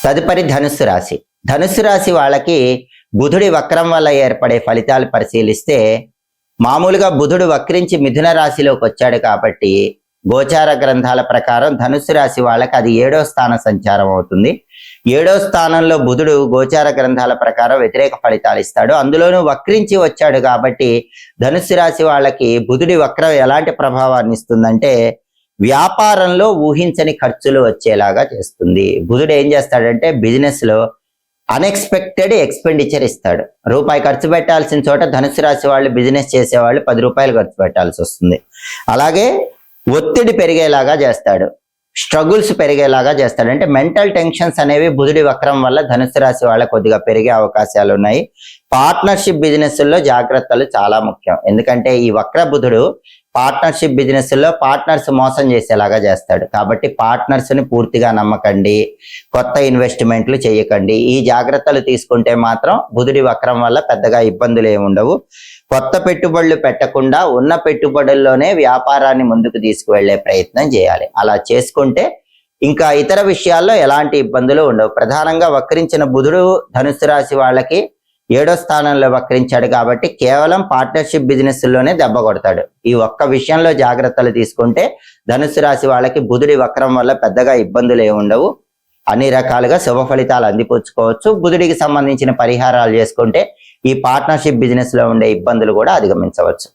తదుపరి ధనుస్సు రాశి. ధనుస్సు రాశి వాళ్ళకి బుధుడి వక్రం వల్ల ఏర్పడే ఫలితాలు పరిశీలిస్తే, మామూలుగా బుధుడు వక్రించి మిథున రాశిలోకి వచ్చాడు కాబట్టి గోచార గ్రంథాల ప్రకారం ధనుస్సు రాశి వాళ్ళకి అది 7వ స్థాన సంచారం అవుతుంది. 7వ స్థానంలో బుధుడు గోచార గ్రంథాల ప్రకారం వ్యతిరేక ఫలితాలు ఇస్తాడు. అందులోనూ వక్రించి వచ్చాడు కాబట్టి ధనుస్సు రాశి వాళ్ళకి బుధుడి వక్రం ఎలాంటి ప్రభావాన్ని ఇస్తుందంటే, వ్యాపారంలో ఊహించని ఖర్చులు వచ్చేలాగా చేస్తుంది. బుధుడు ఏం చేస్తాడంటే బిజినెస్ లో అన్ఎక్స్పెక్టెడ్ ఎక్స్పెండిచర్ ఇస్తాడు. రూపాయి ఖర్చు పెట్టాల్సిన చోట ధనుసు రాశి వాళ్ళు బిజినెస్ చేసేవాళ్ళు 10 రూపాయలు ఖర్చు పెట్టాల్సి వస్తుంది. అలాగే ఒత్తిడి పెరిగేలాగా చేస్తాడు, స్ట్రగుల్స్ పెరిగేలాగా చేస్తాడు. అంటే మెంటల్ టెన్షన్స్ అనేవి బుధుడి వక్రం వల్ల ధనుసు రాశి వాళ్ళ కొద్దిగా పెరిగే అవకాశాలు ఉన్నాయి. పార్ట్నర్షిప్ బిజినెస్ లో జాగ్రత్తలు చాలా ముఖ్యం. ఎందుకంటే ఈ వక్ర బుధుడు పార్ట్నర్షిప్ బిజినెస్ లో పార్ట్నర్స్ మోసం చేసేలాగా చేస్తాడు. కాబట్టి పార్ట్నర్స్ ని పూర్తిగా నమ్మకండి, కొత్త ఇన్వెస్ట్మెంట్లు చేయకండి. ఈ జాగ్రత్తలు తీసుకుంటే మాత్రం బుధుడి వక్రం వల్ల పెద్దగా ఇబ్బందులు ఏమి ఉండవు. కొత్త పెట్టుబడులు పెట్టకుండా ఉన్న పెట్టుబడుల్లోనే వ్యాపారాన్ని ముందుకు తీసుకువెళ్లే ప్రయత్నం చేయాలి. అలా చేసుకుంటే ఇంకా ఇతర విషయాల్లో ఎలాంటి ఇబ్బందులు ఉండవు. ప్రధానంగా వక్రించిన బుధుడు ధనుస్సు రాశి వాళ్ళకి 7వ స్థానంలో వక్రించాడు కాబట్టి కేవలం పార్ట్నర్షిప్ బిజినెస్ లోనే దెబ్బ కొడతాడు. ఈ ఒక్క విషయంలో జాగ్రత్తలు తీసుకుంటే ధనుస్సు రాశి వాళ్ళకి బుధుడి వక్రం వల్ల పెద్దగా ఇబ్బందులు ఏమి ఉండవు. అన్ని రకాలుగా శుభ ఫలితాలు అందిపుచ్చుకోవచ్చు. బుధుడికి సంబంధించిన పరిహారాలు చేసుకుంటే ఈ పార్ట్నర్షిప్ బిజినెస్ లో ఉండే ఇబ్బందులు కూడా అధిగమించవచ్చు.